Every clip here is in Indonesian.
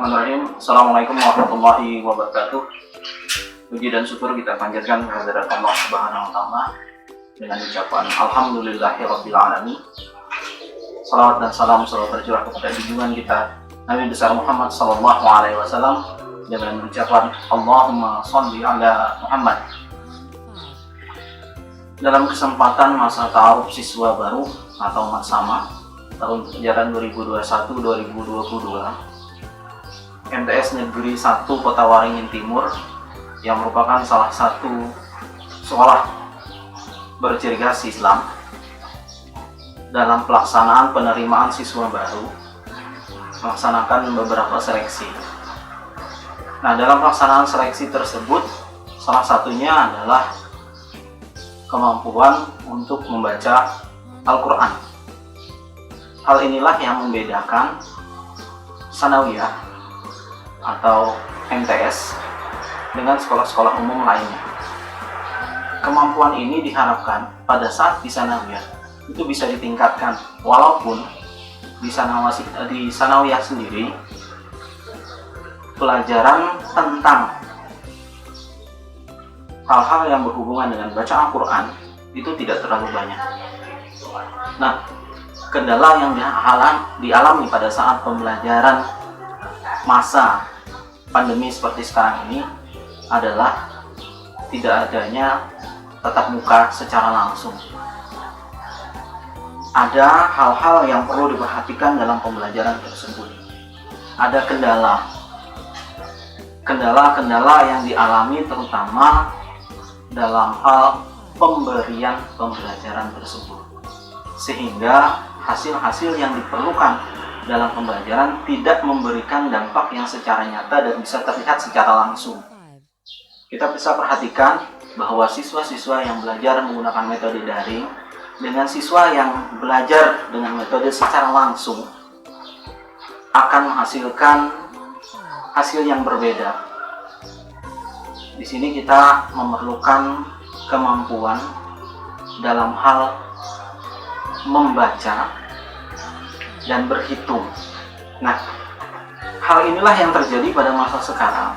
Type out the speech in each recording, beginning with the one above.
Bismillahirrahmanirrahim. Assalamualaikum warahmatullahi wabarakatuh. Puji dan syukur kita panjatkan kehadirat Allah Subhanahu wa taala dengan ucapan alhamdulillahirabbil alamin. Salawat dan salam selalu tercurah kepada junjungan kita Nabi besar Muhammad sallallahu alaihi wasallam dengan ucapan Allahumma shalli ala Muhammad. Dalam kesempatan masa ta'aruf siswa baru atau maksama tahun ajaran 2021-2022 MTS Negeri 1 Kota Waringin Timur yang merupakan salah satu sekolah berciri khas Islam dalam pelaksanaan penerimaan siswa baru melaksanakan beberapa seleksi. Nah, dalam pelaksanaan seleksi tersebut salah satunya adalah kemampuan untuk membaca Al-Quran. Hal inilah yang membedakan Sanawiyah atau MTS dengan sekolah-sekolah umum lainnya. Kemampuan ini diharapkan pada saat di Sanawiyah itu bisa ditingkatkan, walaupun di Sanawiyah sendiri pelajaran tentang hal-hal yang berhubungan dengan baca Al-Quran itu tidak terlalu banyak. Nah, kendala yang dialami pada saat pembelajaran masa pandemi seperti sekarang ini adalah tidak adanya tatap muka secara langsung. Ada hal-hal yang perlu diperhatikan dalam pembelajaran tersebut. Ada kendala yang dialami terutama dalam hal pemberian pembelajaran tersebut, sehingga hasil-hasil yang diperlukan dalam pembelajaran tidak memberikan dampak yang secara nyata dan bisa terlihat secara langsung. Kita bisa perhatikan bahwa siswa-siswa yang belajar menggunakan metode daring dengan siswa yang belajar dengan metode secara langsung akan menghasilkan hasil yang berbeda. Di sini kita memerlukan kemampuan dalam hal membaca dan berhitung. Nah, hal inilah yang terjadi pada masa sekarang.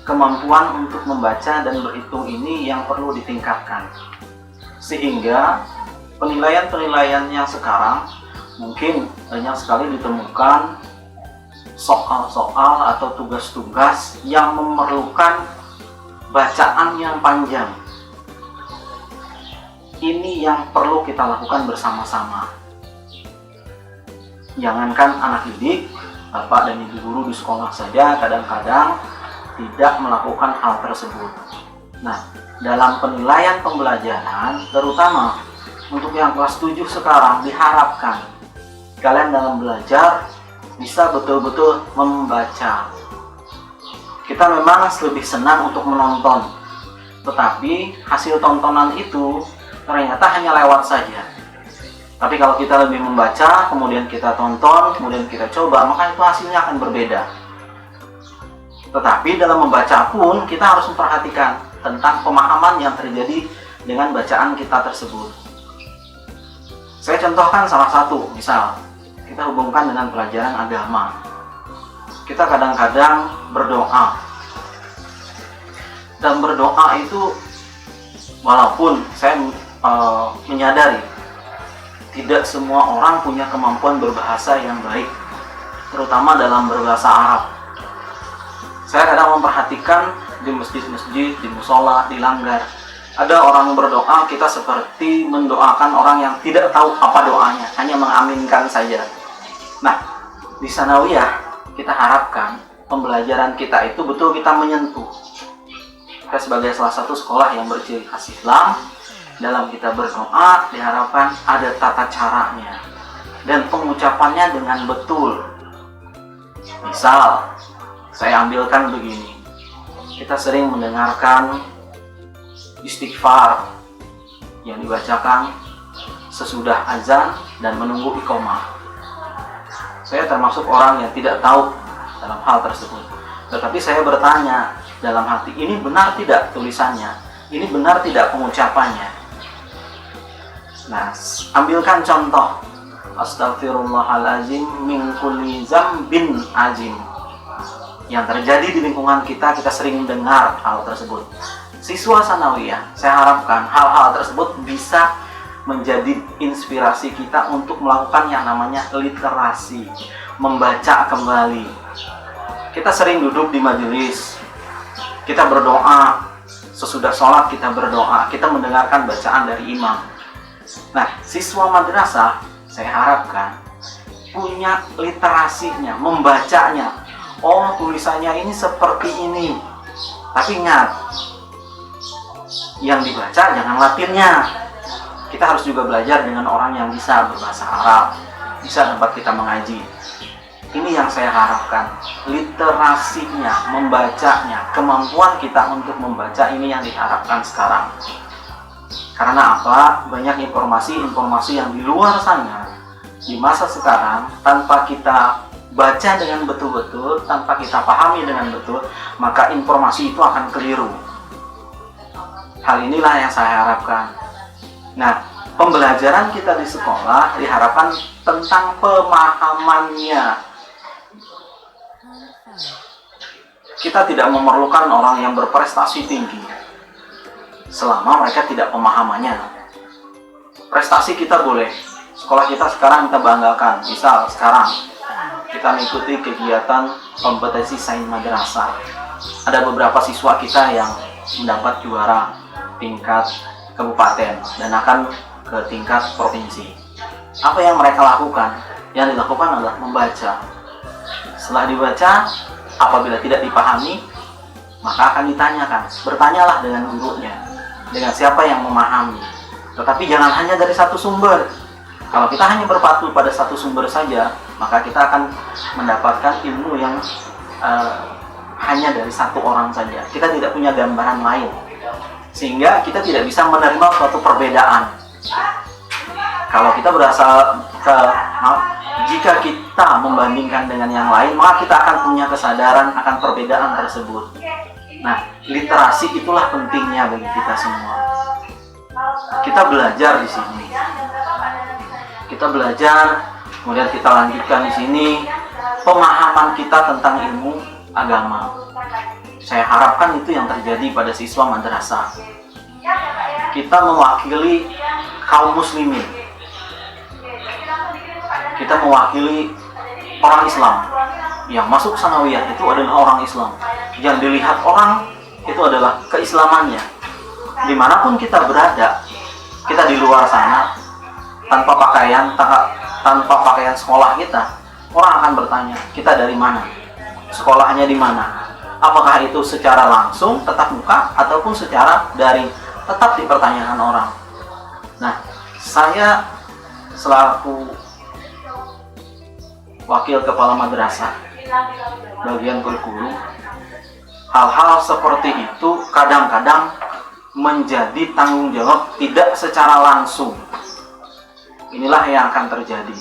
Kemampuan untuk membaca dan berhitung ini yang perlu ditingkatkan, sehingga penilaian-penilaian yang sekarang mungkin banyak sekali ditemukan soal-soal atau tugas-tugas yang memerlukan bacaan yang panjang. Ini yang perlu kita lakukan bersama-sama. Jangankan anak didik, bapak dan ibu guru di sekolah saja kadang-kadang tidak melakukan hal tersebut. Nah, dalam penilaian pembelajaran, terutama untuk yang kelas 7 sekarang, diharapkan kalian dalam belajar bisa betul-betul membaca. Kita memang lebih senang untuk menonton, tetapi hasil tontonan itu ternyata hanya lewat saja. Tapi kalau kita lebih membaca, kemudian kita tonton, kemudian kita coba, maka itu hasilnya akan berbeda. Tetapi dalam membaca pun kita harus memperhatikan tentang pemahaman yang terjadi dengan bacaan kita tersebut. Saya contohkan salah satu, misal kita hubungkan dengan pelajaran agama. Kita kadang-kadang berdoa. Dan berdoa itu, walaupun saya menyadari tidak semua orang punya kemampuan berbahasa yang baik, terutama dalam berbahasa Arab. Saya kadang memperhatikan di masjid-masjid, di musola, di langgar, ada orang berdoa, kita seperti mendoakan orang yang tidak tahu apa doanya, hanya mengaminkan saja. Nah, di Sanawiyah kita harapkan pembelajaran kita itu betul kita menyentuh. Kita sebagai salah satu sekolah yang berciri khas Islam, dalam kita berdoa diharapkan ada tata caranya dan pengucapannya dengan betul. Misal, saya ambilkan begini. Kita sering mendengarkan istighfar yang dibacakan sesudah azan dan menunggu iqamah. Saya termasuk orang yang tidak tahu dalam hal tersebut. Tetapi saya bertanya dalam hati, ini benar tidak tulisannya? Ini benar tidak pengucapannya? Nah, ambilkan contoh. Astaghfirullahalazim min kulli zambin azim. yang terjadi di lingkungan kita, kita sering mendengar hal tersebut. Siswa sanawiyah, saya harapkan hal-hal tersebut bisa menjadi inspirasi kita untuk melakukan yang namanya literasi, membaca kembali. Kita sering duduk di majelis, kita berdoa, sesudah sholat kita berdoa, kita mendengarkan bacaan dari imam. Nah, siswa madrasah saya harapkan punya literasinya, membacanya. Oh, tulisannya ini seperti ini. Tapi ingat, yang dibaca jangan Latinnya. Kita harus juga belajar dengan orang yang bisa berbahasa Arab, bisa tempat kita mengaji. Ini yang saya harapkan, literasinya, membacanya, kemampuan kita untuk membaca, ini yang diharapkan sekarang. Karena apa? Banyak informasi-informasi yang di luar sana, di masa sekarang, tanpa kita baca dengan betul-betul, tanpa kita pahami dengan betul, maka informasi itu akan keliru. Hal inilah yang saya harapkan. Nah, pembelajaran kita di sekolah diharapkan tentang pemahamannya. Kita tidak memerlukan orang yang berprestasi tinggi selama mereka tidak pemahamannya. Prestasi kita boleh, sekolah kita sekarang kita banggakan. Misal sekarang kita mengikuti kegiatan kompetisi sains madrasah. Ada beberapa siswa kita yang mendapat juara tingkat kabupaten dan akan ke tingkat provinsi. Apa yang mereka lakukan? Yang dilakukan adalah membaca. Setelah dibaca, apabila tidak dipahami, maka akan ditanyakan. Bertanyalah dengan gurunya, dengan siapa yang memahami. Tetapi jangan hanya dari satu sumber. Kalau kita hanya berpacu pada satu sumber saja, maka kita akan mendapatkan ilmu yang hanya dari satu orang saja. Kita tidak punya gambaran lain, sehingga kita tidak bisa menerima suatu perbedaan. Kalau kita jika kita membandingkan dengan yang lain, maka kita akan punya kesadaran akan perbedaan tersebut. Nah, literasi itulah pentingnya bagi kita semua. Kita belajar di sini. Kita belajar, kemudian kita lanjutkan di sini pemahaman kita tentang ilmu agama. Saya harapkan itu yang terjadi pada siswa madrasah. Kita mewakili kaum muslimin. Kita mewakili orang Islam. Yang masuk sanawiyah itu adalah orang Islam. Yang dilihat orang itu adalah keislamannya. Dimanapun kita berada, kita di luar sana, tanpa pakaian sekolah kita, orang akan bertanya, kita dari mana? Sekolahnya di mana? Apakah itu secara langsung, tatap muka, ataupun secara daring, tetap dipertanyakan orang. Nah, saya selaku wakil kepala madrasah bagian kurikulum, hal-hal seperti itu kadang-kadang menjadi tanggung jawab tidak secara langsung. Inilah yang akan terjadi.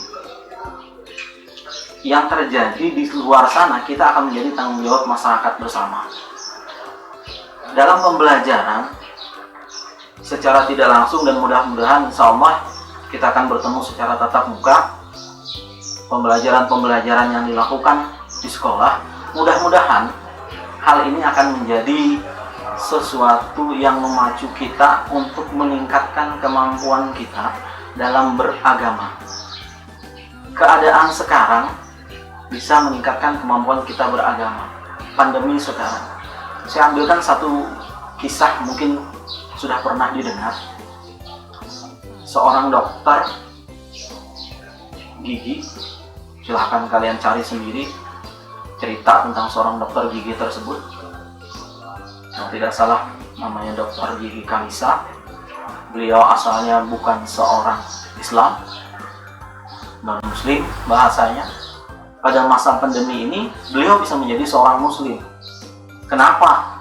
Yang terjadi di luar sana, kita akan menjadi tanggung jawab masyarakat bersama. Dalam pembelajaran secara tidak langsung, dan mudah-mudahan insya Allah kita akan bertemu secara tatap muka, pembelajaran-pembelajaran yang dilakukan di sekolah, mudah-mudahan hal ini akan menjadi sesuatu yang memacu kita untuk meningkatkan kemampuan kita dalam beragama. Keadaan sekarang bisa meningkatkan kemampuan kita beragama. Pandemi sekarang, saya ambilkan satu kisah, mungkin sudah pernah didengar. Seorang dokter gigi, silahkan kalian cari sendiri cerita tentang seorang dokter gigi tersebut. Kalau tidak salah namanya Dokter Gigi Kalisa. Beliau asalnya bukan seorang Islam, non-Muslim bahasanya. Pada masa pandemi ini beliau bisa menjadi seorang Muslim. Kenapa?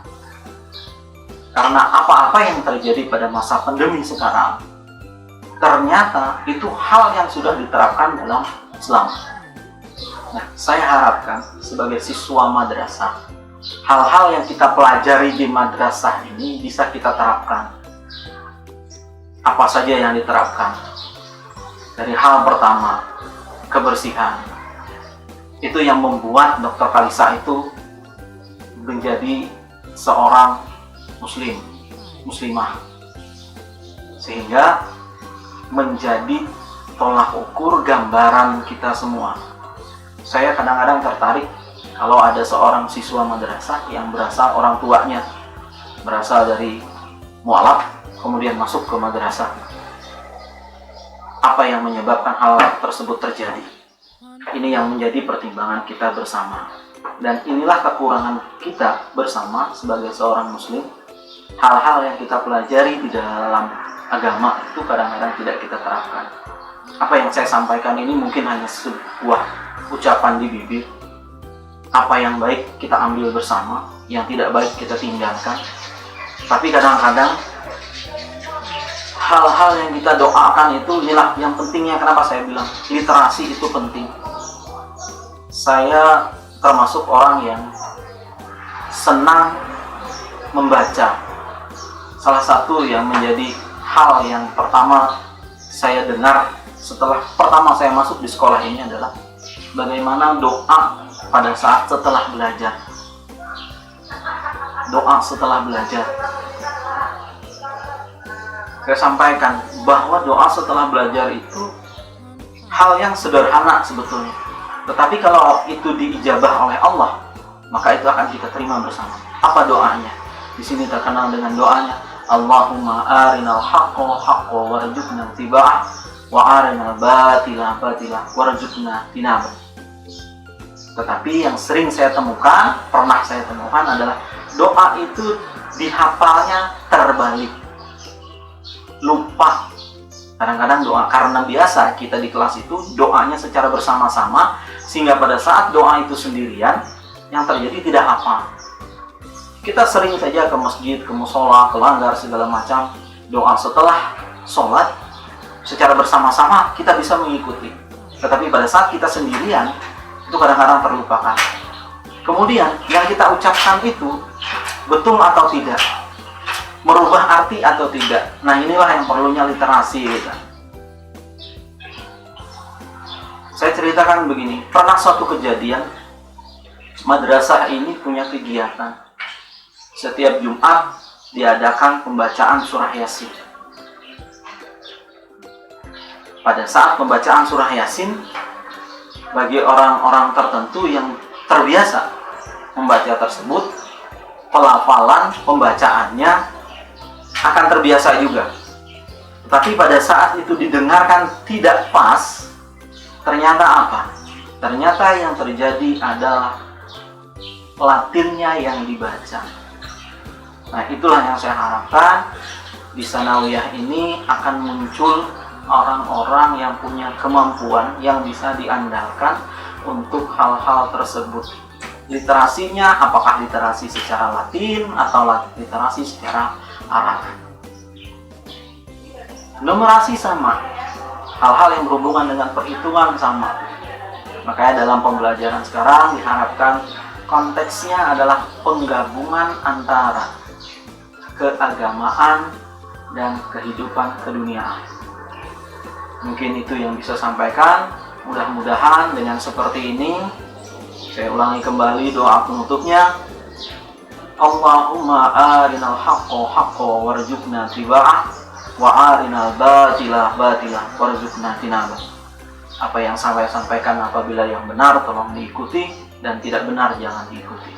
Karena apa-apa yang terjadi pada masa pandemi sekarang, ternyata itu hal yang sudah diterapkan dalam Islam. Nah, saya harapkan sebagai siswa madrasah, hal-hal yang kita pelajari di madrasah ini bisa kita terapkan. Apa saja yang diterapkan? Dari hal pertama, kebersihan. Itu yang membuat Dr. Kalisa itu menjadi seorang muslimah, sehingga menjadi tolak ukur gambaran kita semua. Saya kadang-kadang tertarik kalau ada seorang siswa madrasah yang berasal orang tuanya berasal dari mualaf, kemudian masuk ke madrasah. Apa yang menyebabkan hal tersebut terjadi? Ini yang menjadi pertimbangan kita bersama. Dan inilah kekurangan kita bersama sebagai seorang muslim. Hal-hal yang kita pelajari di dalam agama itu kadang-kadang tidak kita terapkan. Apa yang saya sampaikan ini mungkin hanya sebuah ucapan di bibir. Apa yang baik kita ambil bersama, yang tidak baik kita tinggalkan. Tapi kadang-kadang hal-hal yang kita doakan itu inilah yang pentingnya. Kenapa saya bilang literasi itu penting? Saya termasuk orang yang senang membaca. Salah satu yang menjadi hal yang pertama saya dengar setelah pertama saya masuk di sekolah ini adalah bagaimana doa pada saat setelah belajar. Doa setelah belajar. Saya sampaikan bahwa doa setelah belajar itu hal yang sederhana sebetulnya. Tetapi kalau itu diijabah oleh Allah, maka itu akan kita terima bersama. Apa doanya? Di sini terkenal dengan doanya, Allahumma arinal haqqo haqqo warzuqna ittiba'ah wa arinal batila batila warzuqna tinabah. Tetapi yang sering saya temukan, pernah saya temukan adalah doa itu dihafalnya terbalik. Lupa. Kadang-kadang doa, karena biasa kita di kelas itu doanya secara bersama-sama, sehingga pada saat doa itu sendirian, yang terjadi tidak hafal. Kita sering saja ke masjid, ke musola, ke langgar, segala macam. Doa setelah sholat, secara bersama-sama kita bisa mengikuti. Tetapi pada saat kita sendirian, itu kadang-kadang terlupakan. Kemudian, yang kita ucapkan itu, betul atau tidak? Merubah arti atau tidak? Nah, inilah yang perlunya literasi kita. Saya ceritakan begini, pernah suatu kejadian, madrasah ini punya kegiatan. Setiap Jumat diadakan pembacaan surah Yasin. Pada saat pembacaan surah Yasin, bagi orang-orang tertentu yang terbiasa membaca tersebut, pelafalan pembacaannya akan terbiasa juga. Tapi pada saat itu didengarkan tidak pas, ternyata apa? Ternyata yang terjadi adalah Latinnya yang dibaca. Nah, itulah yang saya harapkan di Sanawiyah ini akan muncul orang-orang yang punya kemampuan yang bisa diandalkan untuk hal-hal tersebut. Literasinya, apakah literasi secara Latin atau literasi secara Arab. Numerasi sama, hal-hal yang berhubungan dengan perhitungan sama. Makanya dalam pembelajaran sekarang diharapkan konteksnya adalah penggabungan antara keagamaan dan kehidupan keduniaan. Mungkin itu yang bisa sampaikan. Mudah-mudahan dengan seperti ini, saya ulangi kembali doa penutupnya. Allahumma arinal haqqo haqqo warzuqna ittiba'ah wa arinal batila batila warzuqna tinabah. Apa yang saya sampaikan apabila yang benar tolong diikuti, dan tidak benar jangan diikuti.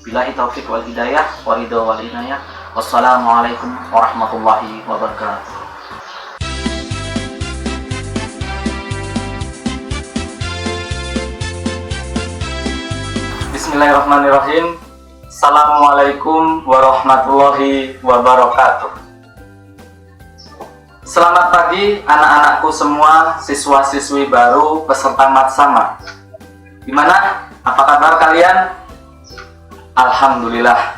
Billahi taufiq wal hidayah wa ridha wal inayah. Wassalamualaikum warahmatullahi wabarakatuh. Bismillahirrahmanirrahim. Assalamualaikum warahmatullahi wabarakatuh. Selamat pagi anak-anakku semua, siswa-siswi baru peserta Matsama. Gimana? Apa kabar kalian? Alhamdulillah.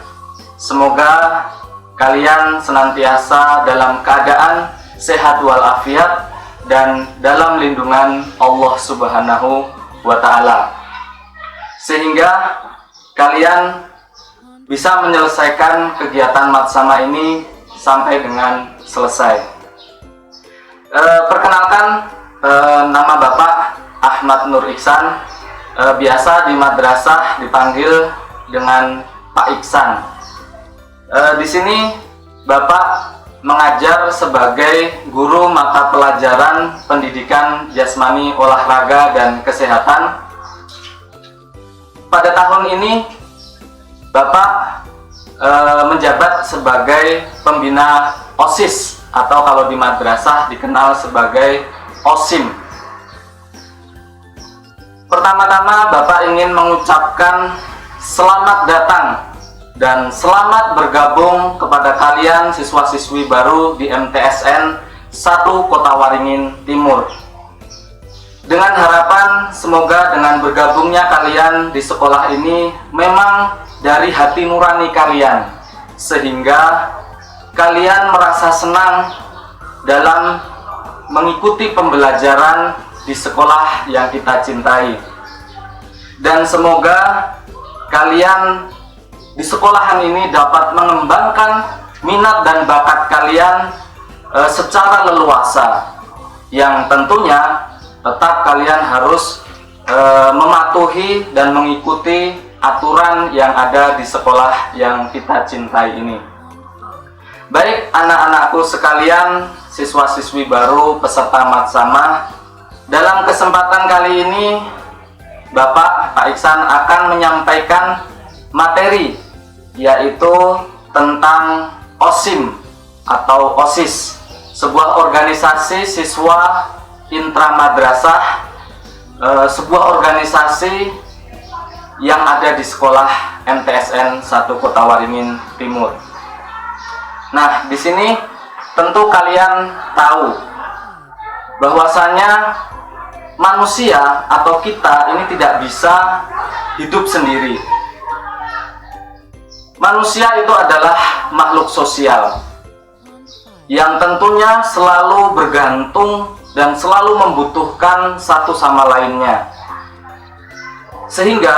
Semoga kalian senantiasa dalam keadaan sehat walafiat dan dalam lindungan Allah Subhanahu wa Ta'ala, sehingga kalian bisa menyelesaikan kegiatan Matsama ini sampai dengan selesai. Perkenalkan, nama Bapak Ahmad Nur Ihsan, biasa di madrasah dipanggil dengan Pak Iksan. Di sini Bapak mengajar sebagai guru mata pelajaran pendidikan jasmani, olahraga, dan kesehatan. Pada tahun ini Bapak menjabat sebagai pembina OSIS, atau kalau di madrasah dikenal sebagai OSIM. Pertama-tama Bapak ingin mengucapkan selamat datang dan selamat bergabung kepada kalian siswa-siswi baru di MTSN 1 Kota Waringin Timur. Dengan harapan semoga dengan bergabungnya kalian di sekolah ini memang dari hati nurani kalian, sehingga kalian merasa senang dalam mengikuti pembelajaran di sekolah yang kita cintai. Dan semoga kalian di sekolahan ini dapat mengembangkan minat dan bakat kalian secara leluasa, yang tentunya tetap kalian harus mematuhi dan mengikuti aturan yang ada di sekolah yang kita cintai ini. Baik anak-anakku sekalian, siswa-siswi baru peserta Matsama, dalam kesempatan kali ini Bapak Pak Iksan akan menyampaikan materi, yaitu tentang OSIM atau OSIS, sebuah organisasi siswa intramadrasah, sebuah organisasi yang ada di sekolah MTSN 1 Kota Waringin Timur. Nah, di sini tentu kalian tahu bahwasanya manusia atau kita ini tidak bisa hidup sendiri. Manusia itu adalah makhluk sosial yang tentunya selalu bergantung dan selalu membutuhkan satu sama lainnya. Sehingga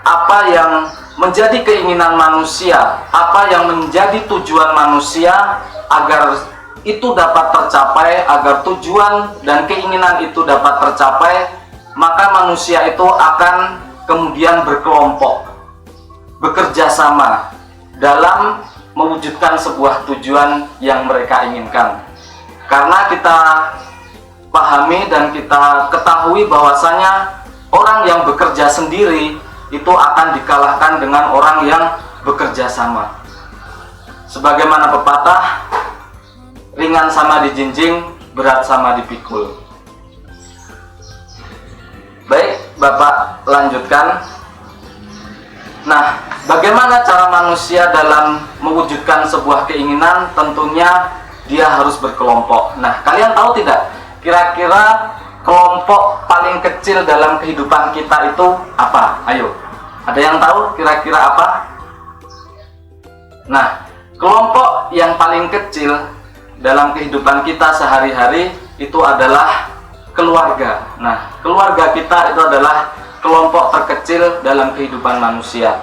apa yang menjadi keinginan manusia, apa yang menjadi tujuan manusia agar itu dapat tercapai, agar tujuan dan keinginan itu dapat tercapai, maka manusia itu akan kemudian berkelompok, bekerja sama dalam mewujudkan sebuah tujuan yang mereka inginkan. Karena kita pahami dan kita ketahui bahwasanya orang yang bekerja sendiri itu akan dikalahkan dengan orang yang bekerja sama. Sebagaimana pepatah, ringan sama dijinjing, berat sama dipikul. Baik, Bapak lanjutkan. Nah, bagaimana cara manusia dalam mewujudkan sebuah keinginan? Tentunya dia harus berkelompok. Nah, kalian tahu tidak, kira-kira kelompok paling kecil dalam kehidupan kita itu apa? Ayo, ada yang tahu kira-kira apa? Nah, kelompok yang paling kecil dalam kehidupan kita sehari-hari itu adalah keluarga. Nah, keluarga kita itu adalah kelompok terkecil dalam kehidupan manusia.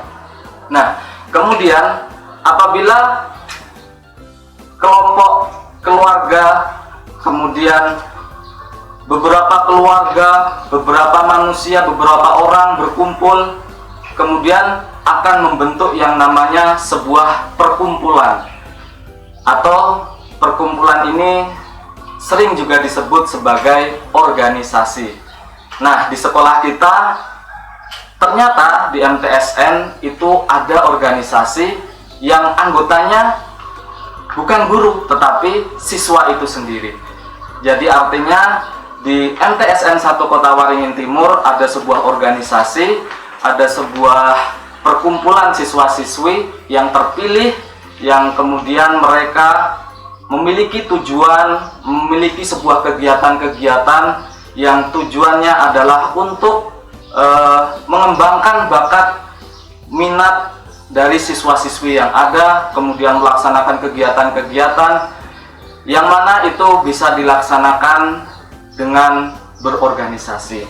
Nah, kemudian apabila kelompok keluarga, kemudian beberapa keluarga, beberapa manusia, beberapa orang berkumpul, kemudian akan membentuk yang namanya sebuah perkumpulan, atau perkumpulan ini sering juga disebut sebagai organisasi. Nah, di sekolah kita ternyata di MTSN itu ada organisasi yang anggotanya bukan guru tetapi siswa itu sendiri. Jadi artinya di MTSN 1 Kota Waringin Timur ada sebuah organisasi, ada sebuah perkumpulan siswa-siswi yang terpilih, yang kemudian mereka memiliki tujuan, memiliki sebuah kegiatan-kegiatan yang tujuannya adalah untuk mengembangkan bakat minat dari siswa-siswi yang ada, kemudian melaksanakan kegiatan-kegiatan yang mana itu bisa dilaksanakan dengan berorganisasi.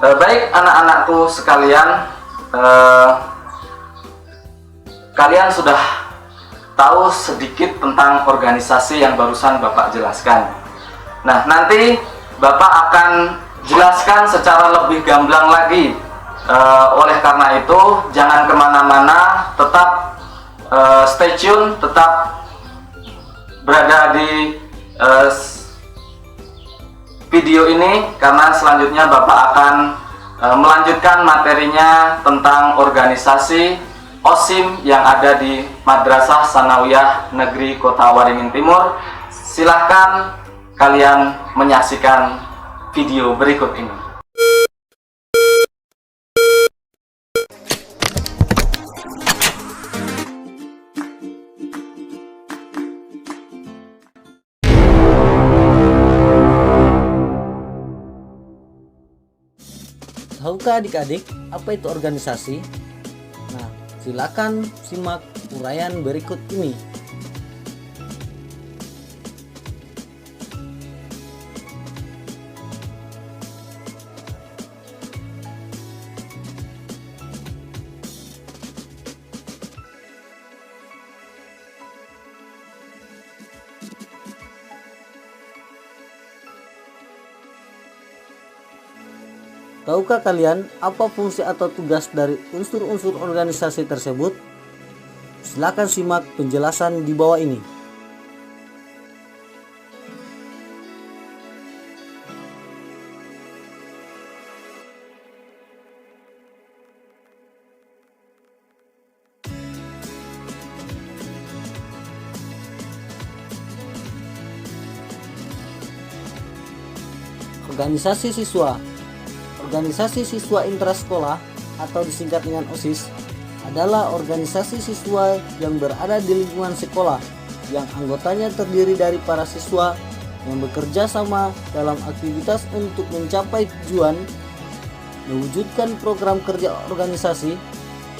Baik anak-anakku sekalian, kalian sudah tahu sedikit tentang organisasi yang barusan Bapak jelaskan. Nah, nanti Bapak akan jelaskan secara lebih gamblang lagi Oleh karena itu, jangan kemana-mana, tetap stay tune, tetap berada di video ini, karena selanjutnya Bapak akan melanjutkan materinya tentang organisasi OSIM yang ada di Madrasah Sanawiyah Negeri Kota Waringin Timur. Silahkan kalian menyaksikan video berikut ini. Tahukah adik-adik apa itu organisasi? Nah, silakan simak uraian berikut ini. Tahukah kalian apa fungsi atau tugas dari unsur-unsur organisasi tersebut? Silakan simak penjelasan di bawah ini. Organisasi siswa. Organisasi siswa intrasekolah atau disingkat dengan OSIS adalah organisasi siswa yang berada di lingkungan sekolah yang anggotanya terdiri dari para siswa yang bekerja sama dalam aktivitas untuk mencapai tujuan, mewujudkan program kerja organisasi,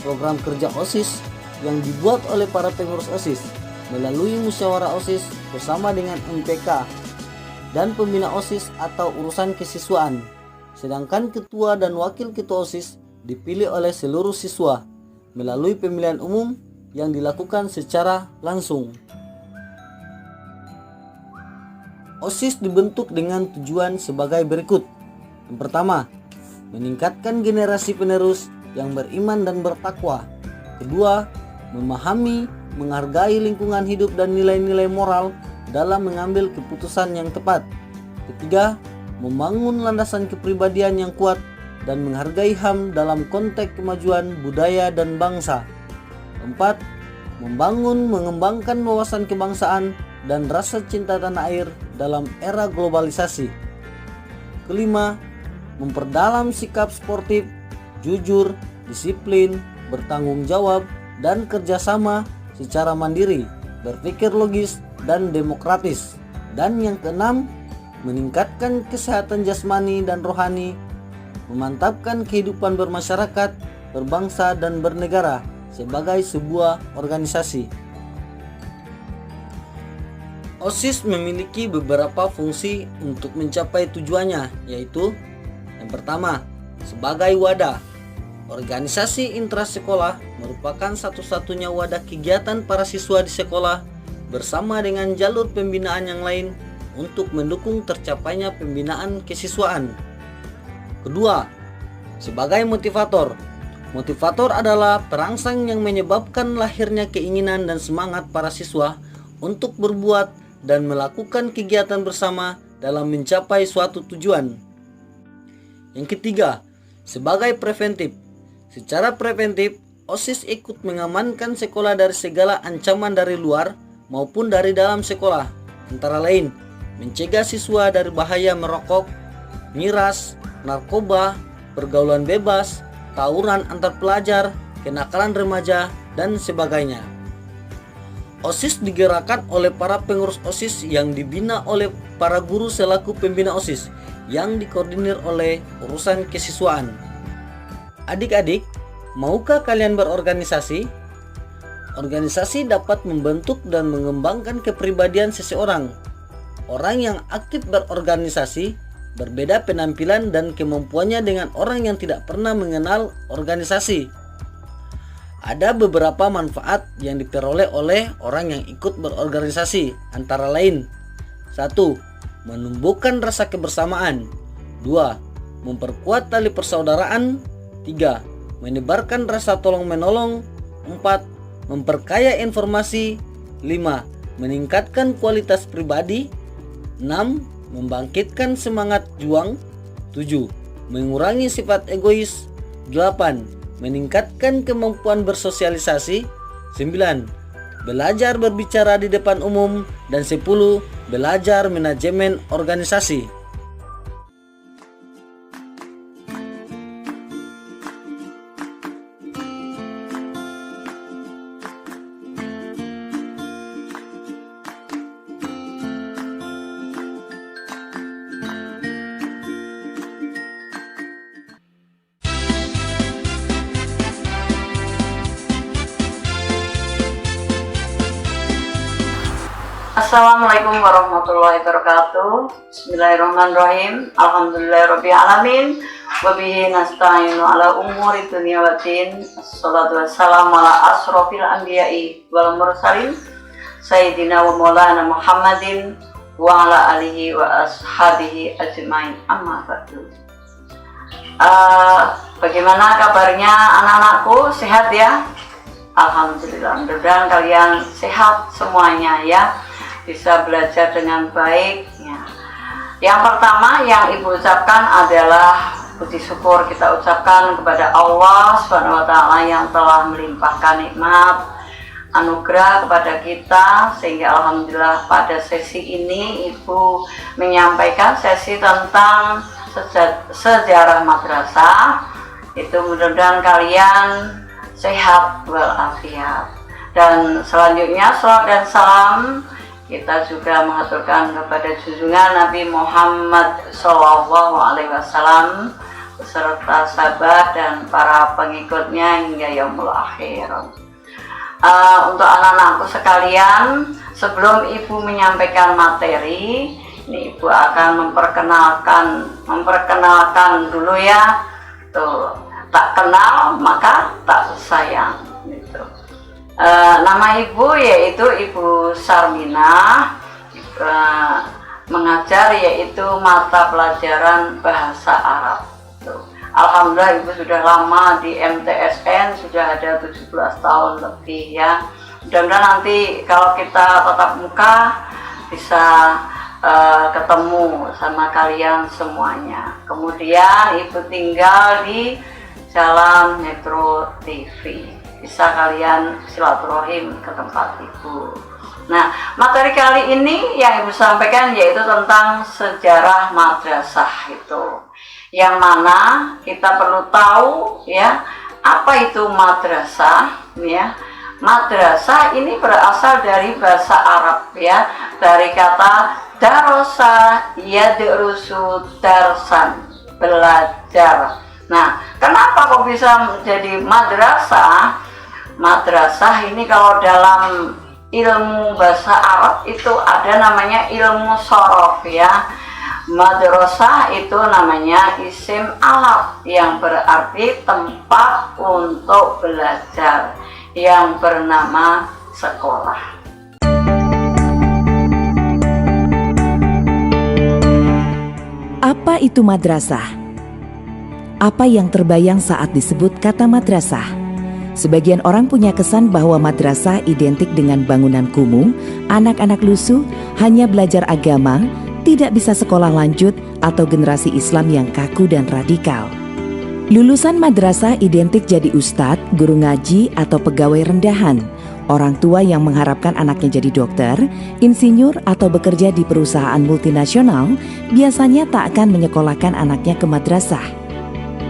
program kerja OSIS yang dibuat oleh para pengurus OSIS melalui musyawarah OSIS bersama dengan MPK dan pembina OSIS atau urusan kesiswaan. Sedangkan ketua dan wakil ketua OSIS dipilih oleh seluruh siswa melalui pemilihan umum yang dilakukan secara langsung. OSIS dibentuk dengan tujuan sebagai berikut. Yang pertama, meningkatkan generasi penerus yang beriman dan bertakwa. Kedua, memahami, menghargai lingkungan hidup dan nilai-nilai moral dalam mengambil keputusan yang tepat. Ketiga, membangun landasan kepribadian yang kuat dan menghargai HAM dalam konteks kemajuan budaya dan bangsa. 4. Membangun, mengembangkan wawasan kebangsaan dan rasa cinta tanah air dalam era globalisasi. Kelima, memperdalam sikap sportif, jujur, disiplin, bertanggung jawab, dan kerjasama secara mandiri, berpikir logis, dan demokratis. Dan yang keenam, meningkatkan kesehatan jasmani dan rohani, memantapkan kehidupan bermasyarakat, berbangsa, dan bernegara sebagai sebuah organisasi. OSIS memiliki beberapa fungsi untuk mencapai tujuannya, yaitu yang pertama, sebagai wadah. Organisasi intrasekolah merupakan satu-satunya wadah kegiatan para siswa di sekolah bersama dengan jalur pembinaan yang lain untuk mendukung tercapainya pembinaan kesiswaan. Kedua, sebagai motivator. Motivator adalah perangsang yang menyebabkan lahirnya keinginan dan semangat para siswa untuk berbuat dan melakukan kegiatan bersama dalam mencapai suatu tujuan. Yang ketiga, sebagai preventif. Secara preventif, OSIS ikut mengamankan sekolah dari segala ancaman dari luar maupun dari dalam sekolah, antara lain mencegah siswa dari bahaya merokok, miras, narkoba, pergaulan bebas, tawuran antar pelajar, kenakalan remaja, dan sebagainya. OSIS digerakkan oleh para pengurus OSIS yang dibina oleh para guru selaku pembina OSIS yang dikoordinir oleh urusan kesiswaan. Adik-adik, maukah kalian berorganisasi? Organisasi dapat membentuk dan mengembangkan kepribadian seseorang. Orang yang aktif berorganisasi berbeda penampilan dan kemampuannya dengan orang yang tidak pernah mengenal organisasi. Ada beberapa manfaat yang diperoleh oleh orang yang ikut berorganisasi, antara lain: 1. Menumbuhkan rasa kebersamaan. 2. Memperkuat tali persaudaraan. 3. Menebarkan rasa tolong-menolong. 4. Memperkaya informasi. 5. Meningkatkan kualitas pribadi. 6. Membangkitkan semangat juang. 7. Mengurangi sifat egois. 8. Meningkatkan kemampuan bersosialisasi. 9. Belajar berbicara di depan umum. Dan 10. Belajar manajemen organisasi. Assalamualaikum warahmatullahi wabarakatuh. Bismillahirrahmanirrahim. Alhamdulillahirabbil alamin. Wa bihi nasta'inu ala umuri dunya waddin. Assalatu wassalamu ala asrofil anbiya'i wal mursalin sayyidina wa maulana Muhammadin wa ala alihi wa ashabihi ajmain. Amma ba'du. Bagaimana kabarnya anak-anakku? Sehat ya? Alhamdulillah. Mudah-mudahan kalian sehat semuanya ya. Bisa belajar dengan baik ya. Yang pertama yang Ibu ucapkan adalah puji syukur kita ucapkan kepada Allah SWT yang telah melimpahkan nikmat anugerah kepada kita, sehingga alhamdulillah pada sesi ini Ibu menyampaikan sesi tentang sejarah madrasah. Itu mudah-mudahan kalian sehat walafiat. Dan selanjutnya salawat dan salam kita juga mengaturkan kepada junjungan Nabi Muhammad SAW beserta sahabat dan para pengikutnya hingga yaumul akhir. Untuk anak-anakku sekalian, sebelum Ibu menyampaikan materi, ini Ibu akan memperkenalkan dulu ya. Tuh, tak kenal maka tak sayang. Gitu. Nama Ibu yaitu Ibu Sarminah, mengajar yaitu mata pelajaran bahasa Arab. Alhamdulillah Ibu sudah lama di MTSN, sudah ada 17 tahun lebih ya. Mudah-mudahan nanti kalau kita tatap muka bisa ketemu sama kalian semuanya. Kemudian Ibu tinggal di Jalan Metro TV. Bisa kalian silaturahim ke tempat Ibu. Nah, materi kali ini yang Ibu sampaikan yaitu tentang sejarah madrasah itu. Yang mana kita perlu tahu ya, apa itu madrasah ya. Madrasah ini berasal dari bahasa Arab ya, dari kata darosa yadrusu darsan, belajar. Nah, kenapa kok bisa menjadi madrasah? Madrasah ini kalau dalam ilmu bahasa Arab itu ada namanya ilmu sorof ya. Madrasah itu namanya isim alat yang berarti tempat untuk belajar yang bernama sekolah. Apa itu madrasah? Apa yang terbayang saat disebut kata madrasah? Sebagian orang punya kesan bahwa madrasah identik dengan bangunan kumuh, anak-anak lusuh, hanya belajar agama, tidak bisa sekolah lanjut, atau generasi Islam yang kaku dan radikal. Lulusan madrasah identik jadi ustadz, guru ngaji, atau pegawai rendahan. Orang tua yang mengharapkan anaknya jadi dokter, insinyur, atau bekerja di perusahaan multinasional biasanya tak akan menyekolahkan anaknya ke madrasah.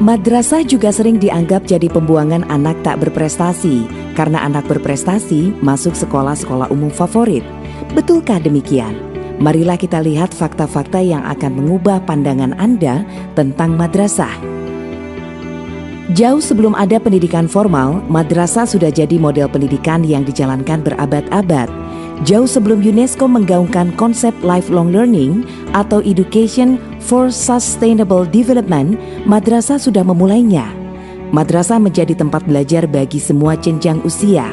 Madrasah juga sering dianggap jadi pembuangan anak tak berprestasi, karena anak berprestasi masuk sekolah-sekolah umum favorit. Betulkah demikian? Marilah kita lihat fakta-fakta yang akan mengubah pandangan Anda tentang madrasah. Jauh sebelum ada pendidikan formal, madrasah sudah jadi model pendidikan yang dijalankan berabad-abad. Jauh sebelum UNESCO menggaungkan konsep lifelong learning atau education for sustainable development, madrasah sudah memulainya. Madrasah menjadi tempat belajar bagi semua jenjang usia.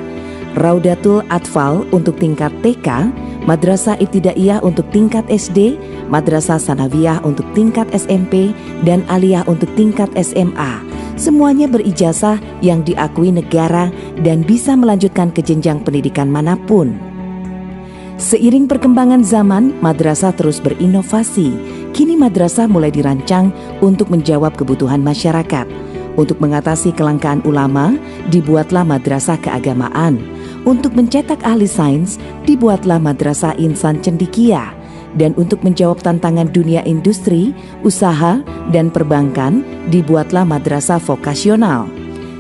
Raudatul Atfal untuk tingkat TK, Madrasah Ibtidaiyah untuk tingkat SD, Madrasah Sanawiyah untuk tingkat SMP, dan Aliyah untuk tingkat SMA. semuanya berijazah yang diakui negara dan bisa melanjutkan ke jenjang pendidikan manapun. Seiring perkembangan zaman, madrasah terus berinovasi. Kini madrasah mulai dirancang untuk menjawab kebutuhan masyarakat. Untuk mengatasi kelangkaan ulama, dibuatlah madrasah keagamaan. Untuk mencetak ahli sains, dibuatlah madrasah insan cendekia. Dan untuk menjawab tantangan dunia industri, usaha, dan perbankan, dibuatlah madrasah vokasional.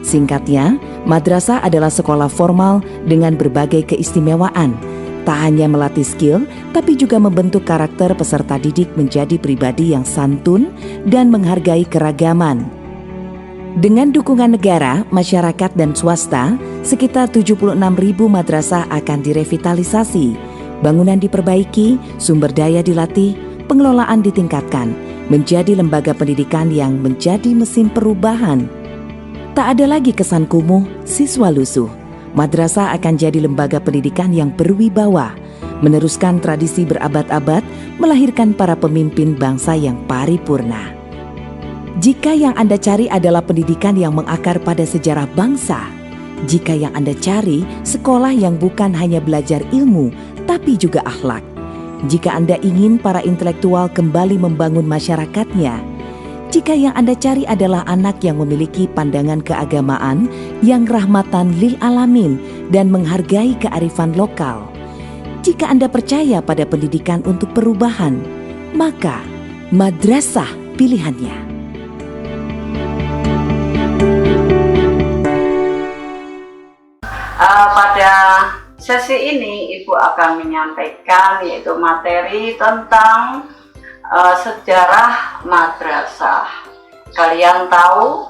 Singkatnya, madrasah adalah sekolah formal dengan berbagai keistimewaan. Tak hanya melatih skill, tapi juga membentuk karakter peserta didik menjadi pribadi yang santun dan menghargai keragaman. Dengan dukungan negara, masyarakat, dan swasta, sekitar 76.000 madrasah akan direvitalisasi. Bangunan diperbaiki, sumber daya dilatih, pengelolaan ditingkatkan, menjadi lembaga pendidikan yang menjadi mesin perubahan. Tak ada lagi kesan kumuh, siswa lusuh. Madrasah akan jadi lembaga pendidikan yang berwibawa, meneruskan tradisi berabad-abad, melahirkan para pemimpin bangsa yang paripurna. Jika yang Anda cari adalah pendidikan yang mengakar pada sejarah bangsa, jika yang Anda cari sekolah yang bukan hanya belajar ilmu, tapi juga akhlak, jika Anda ingin para intelektual kembali membangun masyarakatnya, jika yang Anda cari adalah anak yang memiliki pandangan keagamaan yang rahmatan lil alamin dan menghargai kearifan lokal, jika Anda percaya pada pendidikan untuk perubahan, maka madrasah pilihannya. Pada sesi ini Ibu akan menyampaikan yaitu materi tentang sejarah madrasah. Kalian tahu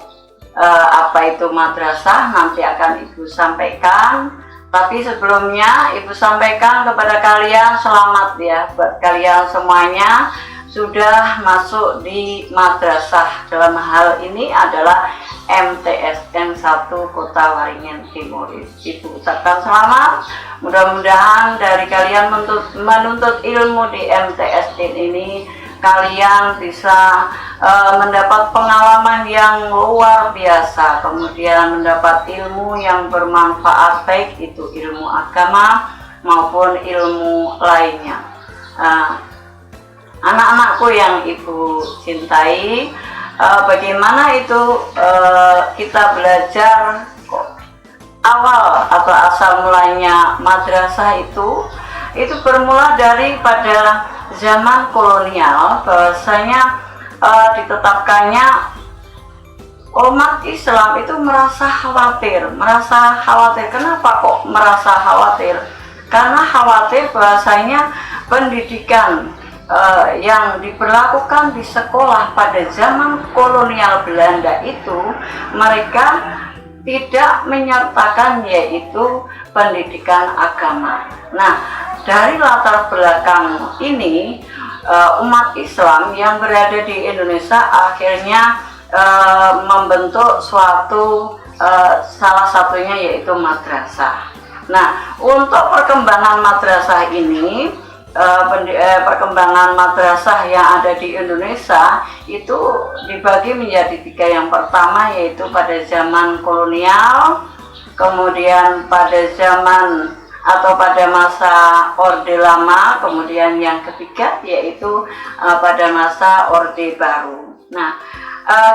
apa itu madrasah? Nanti akan Ibu sampaikan. Tapi sebelumnya Ibu sampaikan kepada kalian selamat ya buat kalian semuanya sudah masuk di madrasah. Dalam hal ini adalah MTSN 1 Kota Waringin Timur. Ibu ucapkan selamat. Mudah-mudahan dari kalian menuntut ilmu di MTSN ini kalian bisa mendapat pengalaman yang luar biasa, kemudian mendapat ilmu yang bermanfaat, baik itu ilmu agama maupun ilmu lainnya. Anak-anakku yang Ibu cintai, bagaimana itu kita belajar awal atau asal mulanya madrasah itu bermula daripada zaman kolonial, bahwasanya ditetapkannya umat Islam itu merasa khawatir. Kenapa kok merasa khawatir? Karena khawatir bahwasanya pendidikan yang diberlakukan di sekolah pada zaman kolonial Belanda itu mereka tidak menyertakan yaitu pendidikan agama. Nah, dari latar belakang ini umat Islam yang berada di Indonesia akhirnya membentuk suatu salah satunya yaitu madrasah. Nah, untuk perkembangan madrasah ini, perkembangan madrasah yang ada di Indonesia itu dibagi menjadi 3. Yang pertama yaitu pada zaman kolonial, kemudian pada zaman atau pada masa Orde Lama, kemudian yang ketiga yaitu pada masa Orde Baru. Nah,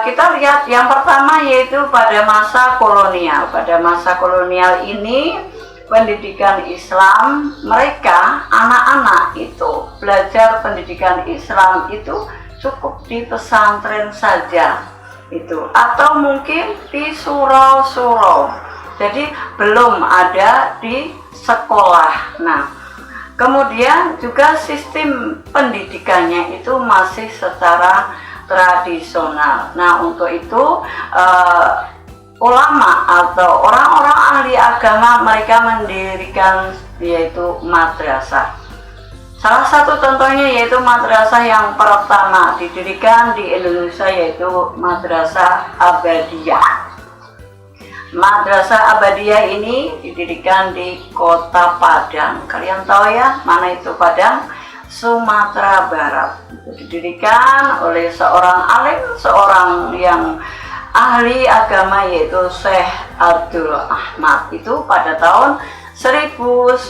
kita lihat yang pertama yaitu pada masa kolonial. Pada masa kolonial ini pendidikan Islam, mereka anak-anak itu belajar pendidikan Islam itu cukup di pesantren saja itu, atau mungkin di surau-surau. Jadi belum ada di sekolah. Nah, kemudian juga sistem pendidikannya itu masih secara tradisional. Nah, untuk itu ulama atau orang-orang ahli agama mereka mendirikan yaitu madrasah. Salah satu contohnya yaitu madrasah yang pertama didirikan di Indonesia yaitu Madrasah Abadiyah. Madrasah Abadiyah ini didirikan di Kota Padang. Kalian tahu ya mana itu Padang? Sumatera Barat. Itu didirikan oleh seorang alim, seorang yang ahli agama yaitu Syekh Abdul Ahmad itu pada tahun 1909.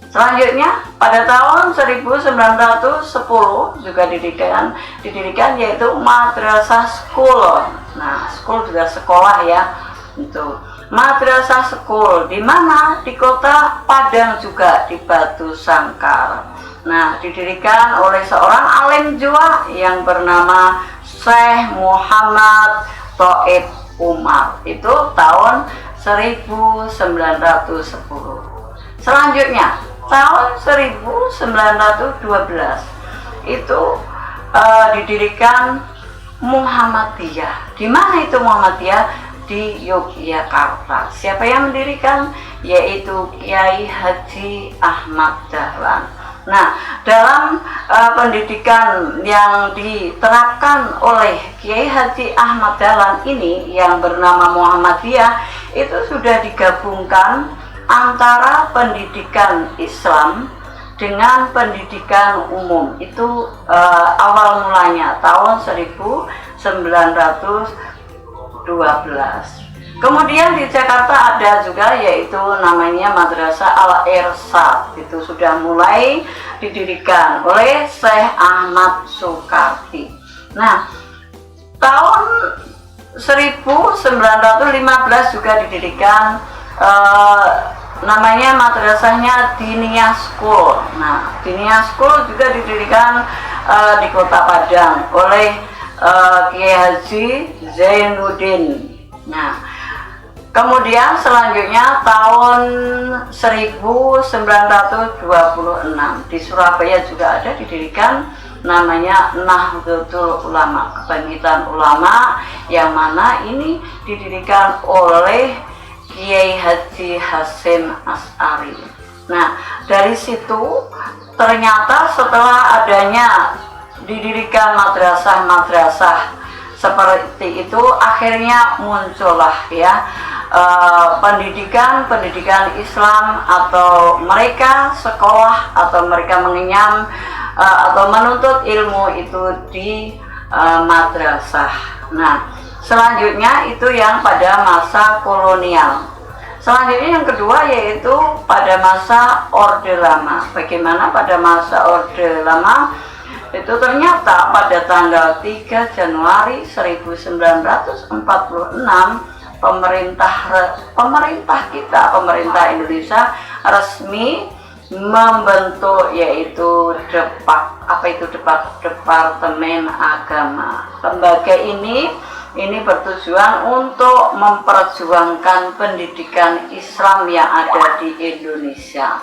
Selanjutnya pada tahun 1910 juga didirikan yaitu Madrasah School. Nah, school juga sekolah ya. Itu Madrasah School di mana? Di kota Padang juga, di Batu Sangkar. Nah, didirikan oleh seorang alim jua yang bernama Syekh Muhammad Thoib Umar. Itu tahun 1910. Selanjutnya tahun 1912 itu didirikan Muhammadiyah. Di mana itu Muhammadiyah? Di Yogyakarta. Siapa yang mendirikan? Yaitu Kiai Haji Ahmad Dahlan. Nah, dalam pendidikan yang diterapkan oleh Kiai Haji Ahmad Dahlan ini yang bernama Muhammadiyah itu sudah digabungkan antara pendidikan Islam dengan pendidikan umum. Itu awal mulanya tahun 1912. Kemudian di Jakarta ada juga yaitu namanya Madrasah Al-Irsyad. Itu sudah mulai didirikan oleh Syekh Ahmad Sukarti. Nah, tahun 1915 juga didirikan namanya madrasahnya Diniyah School. Nah, Diniyah School juga didirikan di Kota Padang oleh Kiai Haji Zainuddin. Nah, kemudian selanjutnya tahun 1926 di Surabaya juga ada didirikan namanya Nahdlatul Ulama, Kebangkitan Ulama, yang mana ini didirikan oleh Kiai Haji Hasyim Asy'ari. Nah, dari situ ternyata setelah adanya didirikan madrasah-madrasah seperti itu, akhirnya muncullah ya pendidikan Islam, atau mereka sekolah atau mereka mengenyam atau menuntut ilmu itu di madrasah. Nah, selanjutnya itu yang pada masa kolonial. Selanjutnya yang kedua yaitu pada masa Orde Lama. Bagaimana pada masa Orde Lama? Itu ternyata pada tanggal 3 Januari 1946 pemerintah Indonesia resmi membentuk yaitu Departemen Agama. Lembaga ini bertujuan untuk memperjuangkan pendidikan Islam yang ada di Indonesia.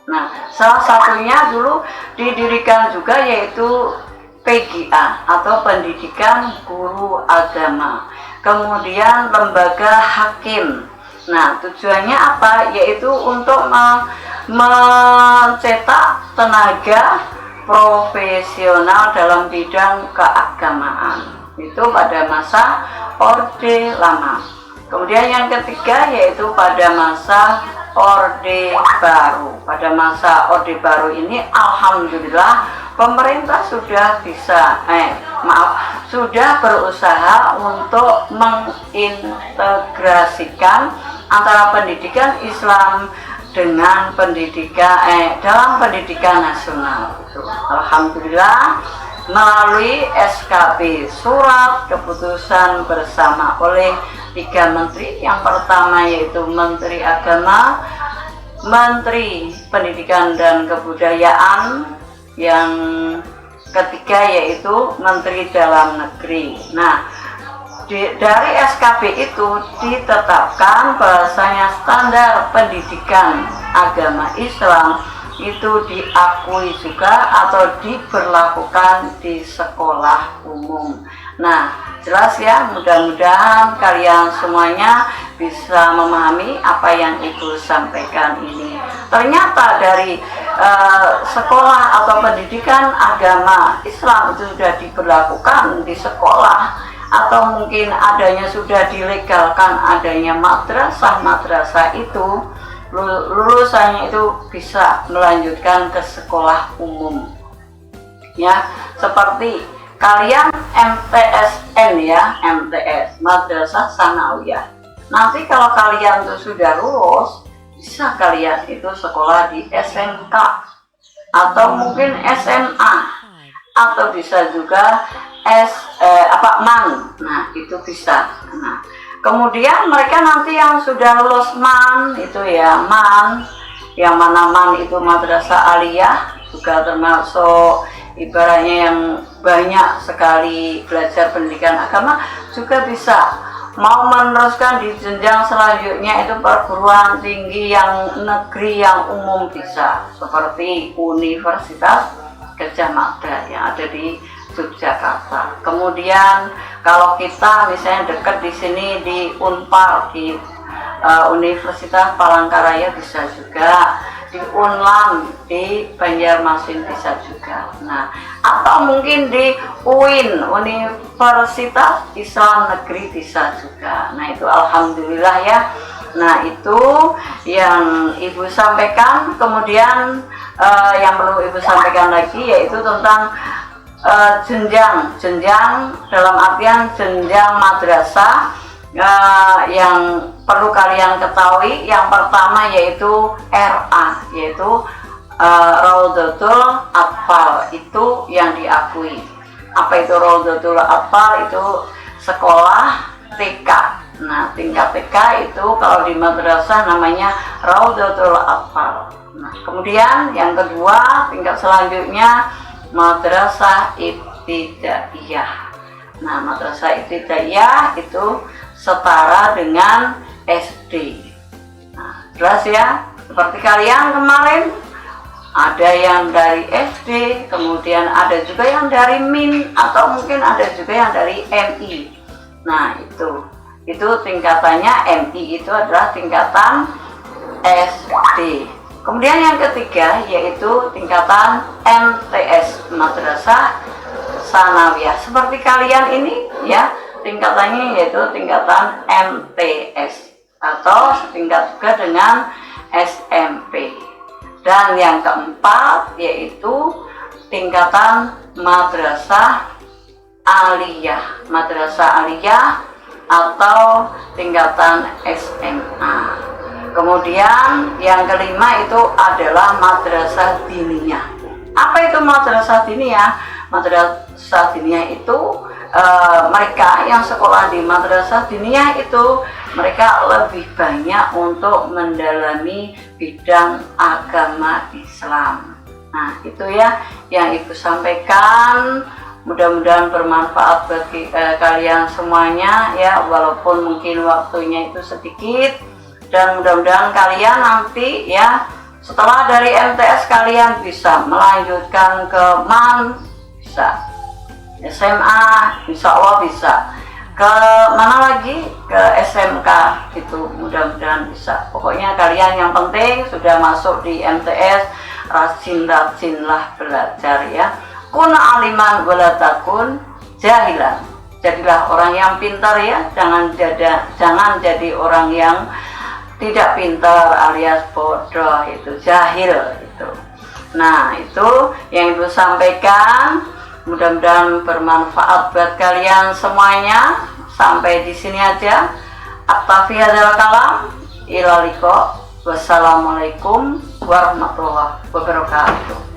Nah, salah satunya dulu didirikan juga yaitu PGA atau Pendidikan Guru Agama. Kemudian lembaga hakim. Nah, tujuannya apa? Yaitu untuk mencetak tenaga profesional dalam bidang keagamaan. Itu pada masa Orde Lama. Kemudian yang ketiga yaitu pada masa Orde Baru. Pada masa Orde Baru ini alhamdulillah pemerintah sudah sudah berusaha untuk mengintegrasikan antara pendidikan Islam dengan dalam pendidikan nasional. Alhamdulillah melalui SKP Surat Keputusan Bersama oleh 3 menteri. Yang pertama yaitu Menteri Agama, Menteri Pendidikan dan Kebudayaan, yang ketiga yaitu Menteri Dalam Negeri. Nah, dari SKP itu ditetapkan bahwasanya standar pendidikan agama Islam itu diakui juga atau diberlakukan di sekolah umum. Nah, jelas ya, mudah-mudahan kalian semuanya bisa memahami apa yang Ibu sampaikan ini. Ternyata dari sekolah atau pendidikan agama Islam itu sudah diberlakukan di sekolah, atau mungkin sudah dilegalkan adanya madrasah itu, lulusannya itu bisa melanjutkan ke sekolah umum. Ya, seperti kalian MTSN ya, MTS, Madrasah Sanawiyah. Nanti kalau kalian tuh sudah lulus, bisa kalian itu sekolah di SMK atau mungkin SMA atau bisa juga MAN. Nah, itu bisa. Nah, kemudian mereka nanti yang sudah lulus MAN itu ya, MAN, yang mana MAN itu Madrasah Aliyah, juga termasuk ibaratnya yang banyak sekali belajar pendidikan agama, juga bisa. Mau meneruskan di jenjang selanjutnya itu perguruan tinggi yang negeri yang umum bisa, seperti Universitas Gadjah Mada yang ada di Yogyakarta. Kemudian kalau kita misalnya dekat di sini di Unpar, di Universitas Palangkaraya bisa juga, di Unlam di Banjarmasin bisa juga. Nah, atau mungkin di UIN, Universitas Islam Negeri bisa juga. Nah, itu alhamdulillah ya. Nah, itu yang Ibu sampaikan. Kemudian yang perlu Ibu sampaikan lagi yaitu tentang jenjang dalam artian jenjang madrasah yang perlu kalian ketahui. Yang pertama yaitu RA, yaitu Raudhatul Atfal, itu yang diakui. Apa itu Raudhatul Atfal? Itu sekolah TK. Nah, tingkat TK itu kalau di madrasah namanya Raudhatul Atfal. Nah, kemudian yang kedua, tingkat selanjutnya Madrasah Ibtidaiyah. Nah, Madrasah Ibtidaiyah itu setara dengan SD. Nah, jelas ya, seperti kalian kemarin ada yang dari SD, kemudian ada juga yang dari MIN, atau mungkin ada juga yang dari MI. Nah, itu tingkatannya. MI itu adalah tingkatan SD. Kemudian yang ketiga yaitu tingkatan MTS, Madrasah Sanawiyah. Seperti kalian ini ya, tingkatannya yaitu tingkatan MTS atau setingkat juga dengan SMP. Dan yang keempat yaitu tingkatan Madrasah Aliyah, Madrasah Aliyah atau tingkatan SMA. Kemudian yang kelima itu adalah Madrasah Diniyah. Apa itu Madrasah Diniyah? Madrasah Diniyah itu mereka yang sekolah di Madrasah Diniyah itu mereka lebih banyak untuk mendalami bidang agama Islam. Nah, itu ya yang Ibu sampaikan. Mudah-mudahan bermanfaat bagi kalian semuanya ya, walaupun mungkin waktunya itu sedikit. Dan mudah-mudahan kalian nanti ya setelah dari MTS kalian bisa melanjutkan ke MAN, bisa SMA, insya Allah bisa ke mana lagi, ke SMK, itu mudah-mudahan bisa. Pokoknya kalian yang penting sudah masuk di MTS, rajin-rajinlah belajar ya. Kun aliman wala takun jahilan. Jadilah orang yang pintar ya, jangan jadi orang yang tidak pintar alias bodoh, itu jahil itu. Nah, itu yang Ibu sampaikan. Mudah-mudahan bermanfaat buat kalian semuanya. Sampai di sini aja. Aktafi hadzal kalam. Ila liqa. Wassalamualaikum warahmatullahi wabarakatuh.